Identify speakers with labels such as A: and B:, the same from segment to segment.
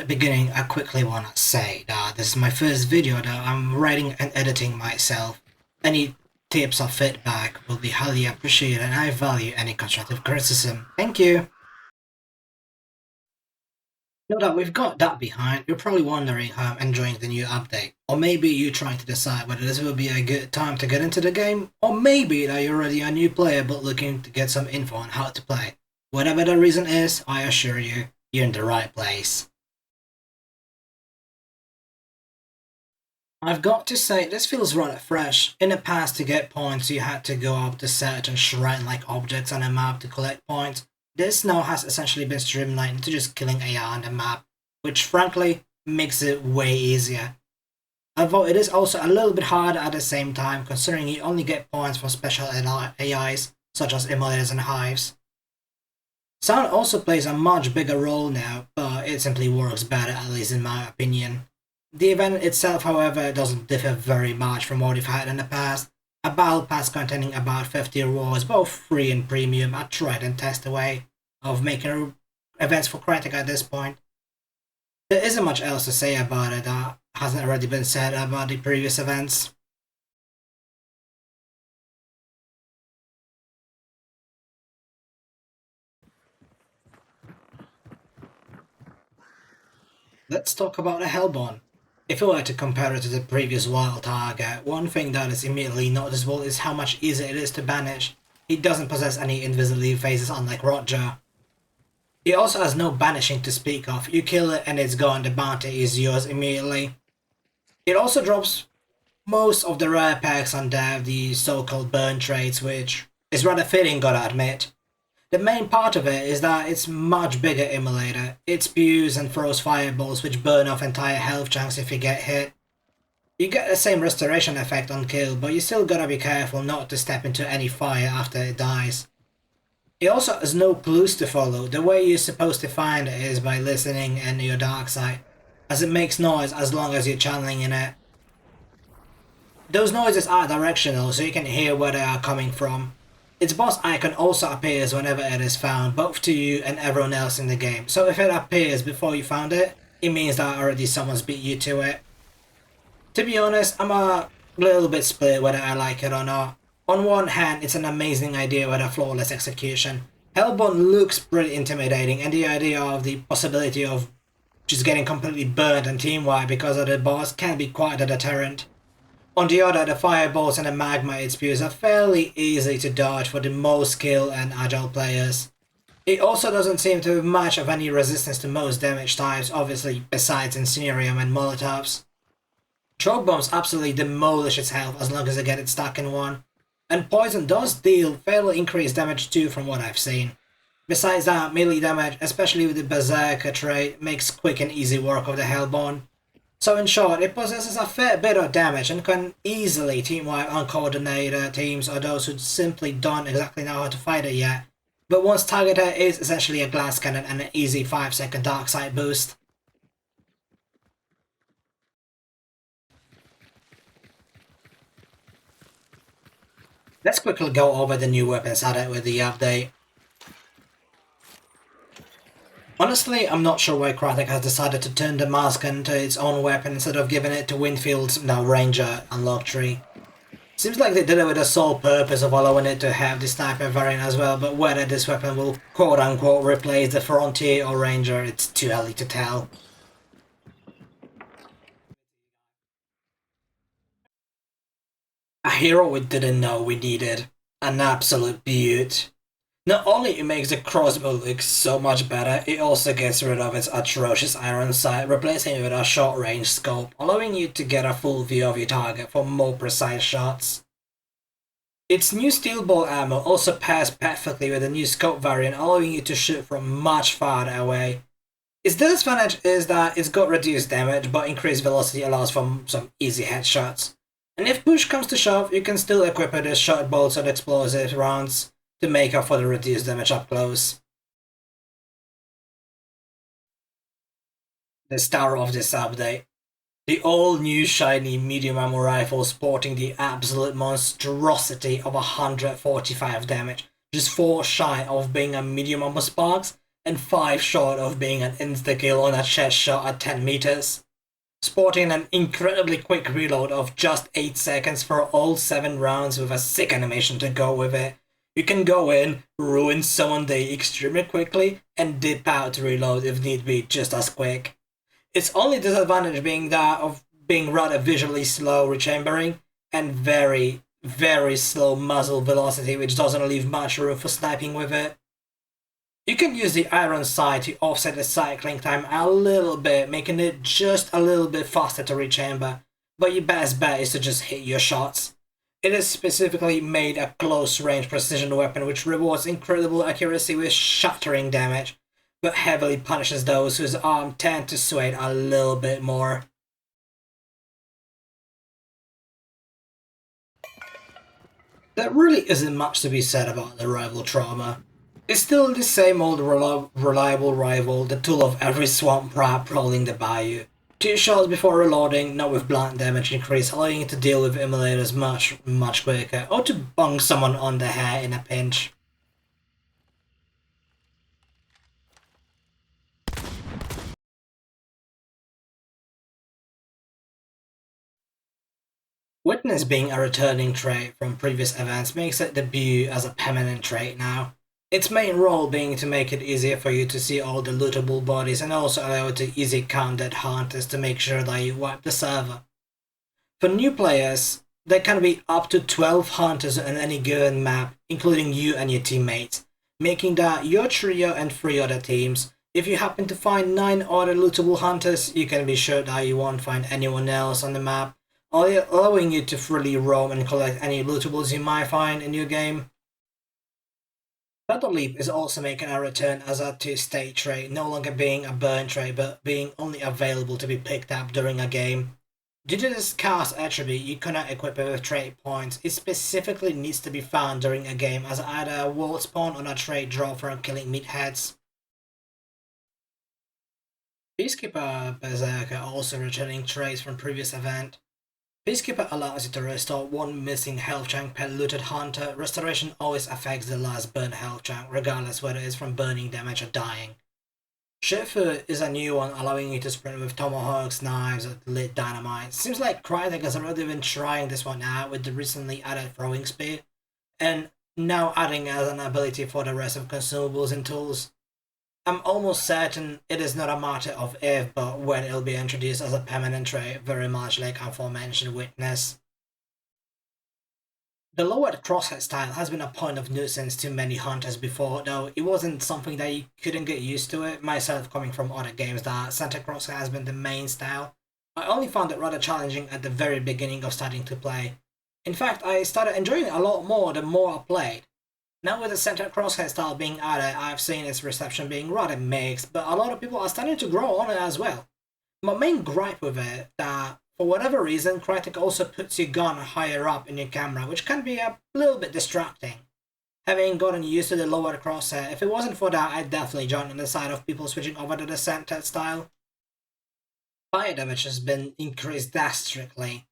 A: the beginning, I quickly want to say that this is my first video that I'm writing and editing myself. Any tips or feedback will be highly appreciated and I value any constructive criticism. Thank you! Now that we've got that behind, you're probably wondering how I'm enjoying the new update. Or maybe you're trying to decide whether this will be a good time to get into the game, or maybe that you're already a new player but looking to get some info on how to play. Whatever the reason is, I assure you, you're in the right place. I've got to say, this feels rather fresh. In the past, to get points, you had to go up to certain shrine-like objects on a map to collect points. This now has essentially been streamlined into just killing AI on the map, which frankly makes it way easier. Although it is also a little bit harder at the same time, considering you only get points for special AIs, such as emulators and hives. Sound also plays a much bigger role now, but it simply works better, at least in my opinion. The event itself, however, doesn't differ very much from what we've had in the past. A battle pass containing about 50 rewards, both free and premium, a tried and tested way of making events for Crytek at this point. There isn't much else to say about it that hasn't already been said about the previous events. Let's talk about the Hellborn. If we were to compare it to the previous Wild Target, one thing that is immediately noticeable is how much easier it is to banish. He doesn't possess any invisibility phases unlike Roger. He also has no banishing to speak of. You kill it and it's gone, the bounty is yours immediately. It also drops most of the rare packs on Dev, the so-called burn traits, which is rather fitting, gotta admit. The main part of it is that it's much bigger emulator. It spews and throws fireballs which burn off entire health chunks if you get hit. You get the same restoration effect on kill, but you still gotta be careful not to step into any fire after it dies. It also has no clues to follow. The way you're supposed to find it is by listening and your dark side, as it makes noise as long as you're channeling in it. Those noises are directional, so you can hear where they are coming from. Its boss icon also appears whenever it is found, both to you and everyone else in the game, so if it appears before you found it, it means that already someone's beat you to it. To be honest, I'm a little bit split whether I like it or not. On one hand, it's an amazing idea with a flawless execution. Hellborn looks pretty intimidating, and the idea of the possibility of just getting completely burnt and team-wiped because of the boss can be quite a deterrent. On the other, the fireballs and the magma it spews are fairly easy to dodge for the most skilled and agile players. It also doesn't seem to have much of any resistance to most damage types, obviously besides Incendiarium and Molotovs. Choke bombs absolutely demolish its health as long as you get it stuck in one. And poison does deal fairly increased damage too from what I've seen. Besides that, melee damage, especially with the Berserker trait, makes quick and easy work of the Hellborn. So in short, it possesses a fair bit of damage and can easily team-wipe uncoordinated teams or those who simply don't exactly know how to fight it yet. But once targeted, it is essentially a glass cannon and an easy 5-second dark side boost. Let's quickly go over the new weapons added with the update. Honestly, I'm not sure why Crytek has decided to turn the mask into its own weapon instead of giving it to Winfield's now Ranger unlock tree. Seems like they did it with the sole purpose of allowing it to have the sniper variant as well, but whether this weapon will quote-unquote replace the Frontier or Ranger, it's too early to tell. A hero we didn't know we needed. An absolute beaut. Not only it makes the crossbow look so much better, it also gets rid of its atrocious iron sight, replacing it with a short-range scope, allowing you to get a full view of your target for more precise shots. Its new steel ball ammo also pairs perfectly with the new scope variant, allowing you to shoot from much farther away. Its disadvantage is that it's got reduced damage, but increased velocity allows for some easy headshots. And if push comes to shove, you can still equip it with shot bolts and explosive rounds to make up for the reduced damage up close. The star of this update. The all-new shiny medium ammo rifle sporting the absolute monstrosity of 145 damage, just 4 shy of being a medium ammo Sparks, and 5 short of being an insta-kill on a chest shot at 10 meters. Sporting an incredibly quick reload of just 8 seconds for all 7 rounds with a sick animation to go with it. You can go in, ruin someone's day extremely quickly, and dip out to reload if need be just as quick. Its only disadvantage being that of being rather visually slow rechambering and very, very slow muzzle velocity, which doesn't leave much room for sniping with it. You can use the iron sight to offset the cycling time a little bit, making it just a little bit faster to rechamber, but your best bet is to just hit your shots. It is specifically made a close-range precision weapon which rewards incredible accuracy with shattering damage, but heavily punishes those whose arm tend to sway a little bit more. There really isn't much to be said about the rival trauma. It's still the same old reliable rival, the tool of every swamp rat prowling the bayou. 2 shots before reloading, not with blunt damage increase, allowing you to deal with immolators much quicker, or to bung someone on the head in a pinch. Witness being a returning trait from previous events makes it debut as a permanent trait now. Its main role being to make it easier for you to see all the lootable bodies and also allow you to easy count dead hunters to make sure that you wipe the server. For new players, there can be up to 12 hunters on any given map, including you and your teammates, making that your trio and 3 other teams. If you happen to find 9 other lootable hunters, you can be sure that you won't find anyone else on the map, allowing you to freely roam and collect any lootables you might find in your game. Battle Leap is also making a return as a 2-state trait, no longer being a burn trait but being only available to be picked up during a game. Due to this cast attribute, you cannot equip it with trait points. It specifically needs to be found during a game as either a world spawn or a trait draw from killing meatheads. Peacekeeper Berserker also returning traits from previous event. Peacekeeper allows you to restore 1 missing health chunk per looted hunter. Restoration always affects the last burned health chunk, regardless whether it's from burning damage or dying. Shifu is a new one, allowing you to sprint with tomahawks, knives, or lit dynamite. Seems like Crytek has already been trying this one out with the recently added throwing speed, and now adding as an ability for the rest of consumables and tools. I'm almost certain it is not a matter of if, but when it'll be introduced as a permanent trait, very much like aforementioned Witness. The lowered crosshead style has been a point of nuisance to many hunters before, though it wasn't something that you couldn't get used to it. Myself coming from other games that center crosshair has been the main style, I only found it rather challenging at the very beginning of starting to play. In fact, I started enjoying it a lot more the more I played. Now with the center crosshair style being added, I've seen its reception being rather mixed, but a lot of people are starting to grow on it as well. My main gripe with it, that for whatever reason, Crytek also puts your gun higher up in your camera, which can be a little bit distracting. Having gotten used to the lower crosshair, if it wasn't for that, I'd definitely join on the side of people switching over to the centered style. Fire damage has been increased drastically,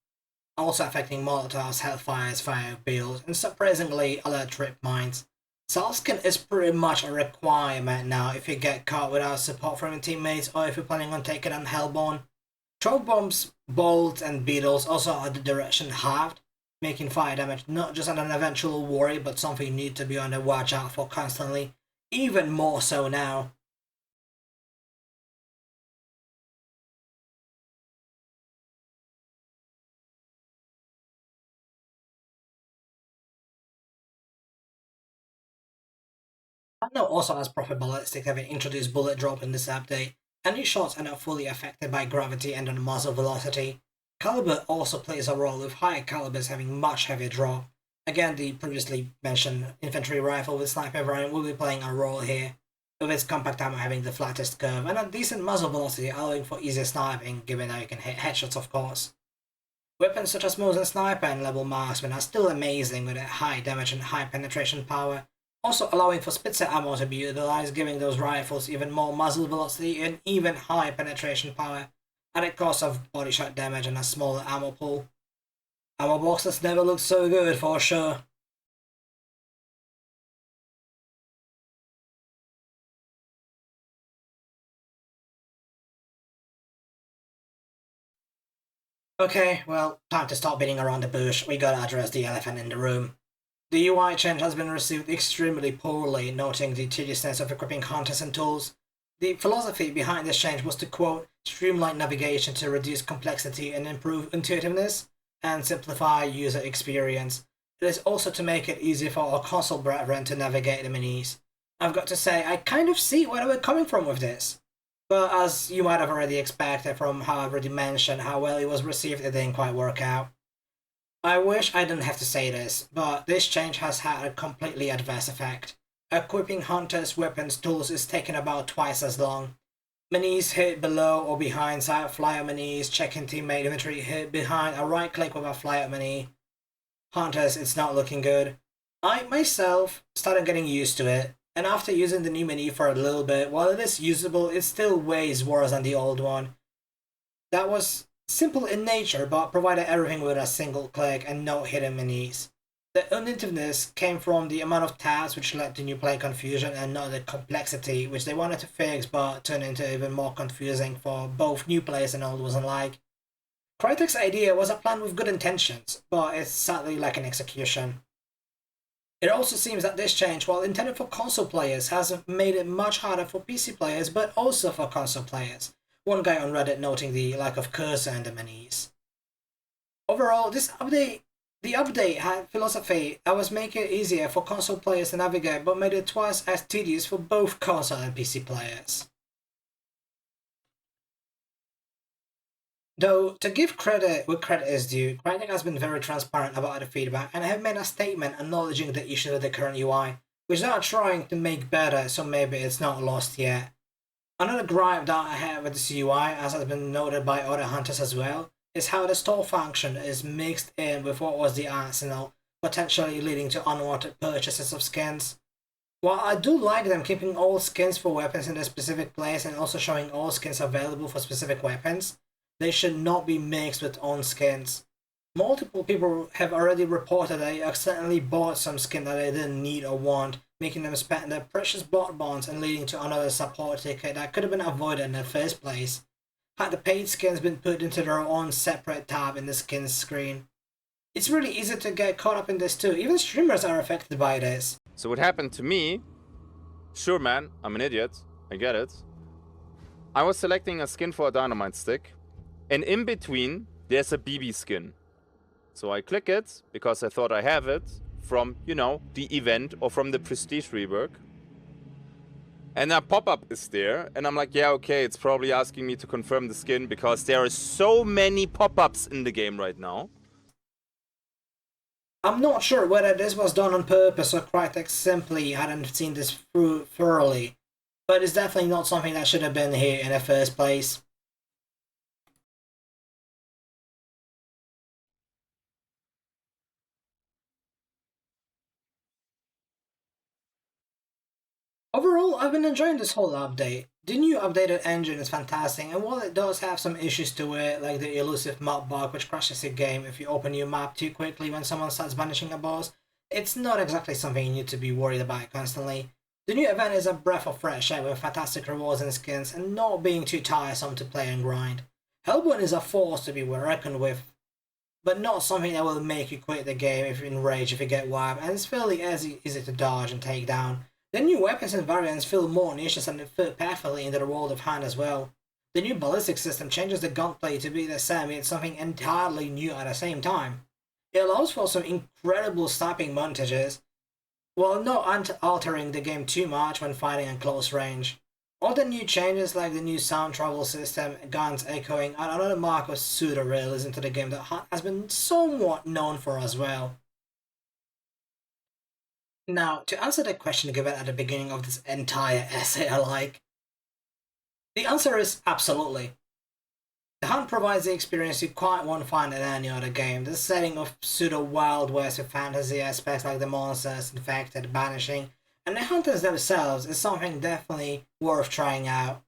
A: also affecting Molotovs, Hellfires, fire builds, and surprisingly alert trip mines. Self-skin is pretty much a requirement now if you get caught without support from your teammates or if you're planning on taking on Hellborn. Choke bombs, bolts, and beetles also are the direction halved, making fire damage not just an eventual worry but something you need to be on the watch out for constantly, even more so now. Now also has proper ballistics having introduced bullet drop in this update. Any shots are not fully affected by gravity and on muzzle velocity. Caliber also plays a role with higher calibers having much heavier drop. Again, the previously mentioned infantry rifle with sniper variant will be playing a role here, with its compact ammo having the flattest curve and a decent muzzle velocity allowing for easier sniping given that you can hit headshots of course. Weapons such as Mosin Sniper and Level Marksman are still amazing with their high damage and high penetration power, also allowing for Spitzer ammo to be utilized, giving those rifles even more muzzle velocity and even high penetration power, at the cost of body shot damage and a smaller ammo pool. Ammo boxes never looked so good for sure. Okay, well, time to stop beating around the bush. We gotta address the elephant in the room. The UI change has been received extremely poorly, noting the tediousness of equipping hunters and tools. The philosophy behind this change was to quote, streamline navigation to reduce complexity and improve intuitiveness, and simplify user experience. It is also to make it easy for our console brethren to navigate the menus. I've got to say, I kind of see where they were coming from with this. But as you might have already expected from how I've already mentioned how well it was received, it didn't quite work out. I wish I didn't have to say this, but this change has had a completely adverse effect. Equipping hunters' weapons tools is taking about twice as long. Menus hit below or behind side flyout menus, checking teammate inventory hit behind a right click with a flyout menu. Hunters, it's not looking good. I myself started getting used to it, and after using the new menu for a little bit, while it is usable, it still weighs worse than the old one. That was simple in nature, but provided everything with a single click and no hidden menus. The unintuitiveness came from the amount of tabs, which led to new play confusion, and not the complexity, which they wanted to fix but turned into even more confusing for both new players and old ones alike. Crytek's idea was a plan with good intentions, but it's sadly lacking execution. It also seems that this change, while intended for console players, has made it much harder for PC players, but also for console players. One guy on Reddit noting the lack of cursor in the menus. Overall, the update had philosophy that was making it easier for console players to navigate, but made it twice as tedious for both console and PC players. Though, to give credit where credit is due, Crytek has been very transparent about the feedback and have made a statement acknowledging the issue with the current UI, which they are trying to make better, so maybe it's not lost yet. Another gripe that I have with this UI, as has been noted by other hunters as well, is how the store function is mixed in with what was the arsenal, potentially leading to unwanted purchases of skins. While I do like them keeping all skins for weapons in a specific place and also showing all skins available for specific weapons, they should not be mixed with own skins. Multiple people have already reported they accidentally bought some skin that they didn't need or want, making them spend their precious blood bonds and leading to another support ticket that could have been avoided in the first place, had the paid skins been put into their own separate tab in the skins screen. It's really easy to get caught up in this too, even streamers are affected by this.
B: So what happened to me, sure man, I'm an idiot, I get it. I was selecting a skin for a dynamite stick, and in between there's a BB skin. So I click it, because I thought I have it, from, you know, the event or from the Prestige rework. And that pop-up is there, and I'm like, yeah, okay, it's probably asking me to confirm the skin, because there are so many pop-ups in the game right now.
A: I'm not sure whether this was done on purpose or Crytek simply hadn't seen this through thoroughly, but it's definitely not something that should have been here in the first place. Overall, I've been enjoying this whole update. The new updated engine is fantastic, and while it does have some issues to it, like the elusive map bug which crashes your game if you open your map too quickly when someone starts banishing a boss, it's not exactly something you need to be worried about constantly. The new event is a breath of fresh air with fantastic rewards and skins, and not being too tiresome to play and grind. Hellborn is a force to be reckoned with, but not something that will make you quit the game if you're enraged if you get wiped, and it's fairly easy to dodge and take down. The new weapons and variants feel more niches and fit perfectly into the world of Hunt as well. The new Ballistics system changes the gunplay to be the same, yet something entirely new at the same time. It allows for some incredible sniping montages, while not altering the game too much when fighting at close range. All the new changes like the new sound travel system, guns echoing, and another mark of pseudo-realism to the game that Hunt has been somewhat known for as well. Now, to answer the question given at the beginning of this entire essay alike, the answer is absolutely. The Hunt provides the experience you quite won't find in any other game. The setting of pseudo Wild West with fantasy aspects like the monsters, infected, banishing, and the hunters themselves is something definitely worth trying out.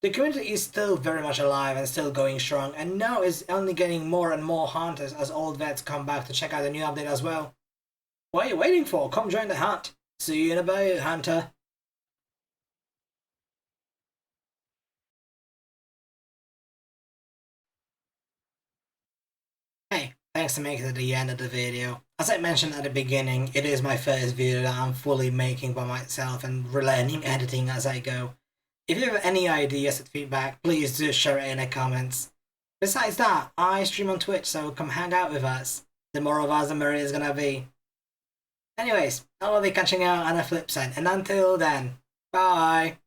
A: The community is still very much alive and still going strong, and now is only getting more and more hunters as old vets come back to check out the new update as well. What are you waiting for? Come join the hunt. See you in a bit, Hunter. Thanks for making it to the end of the video. As I mentioned at the beginning, it is my first video that I'm fully making by myself and relearning editing as I go. If you have any ideas and feedback, please do share it in the comments. Besides that, I stream on Twitch, so come hang out with us. The more of us, the merrier it's gonna be. Anyways, I will be catching you on the flip side, and until then, bye!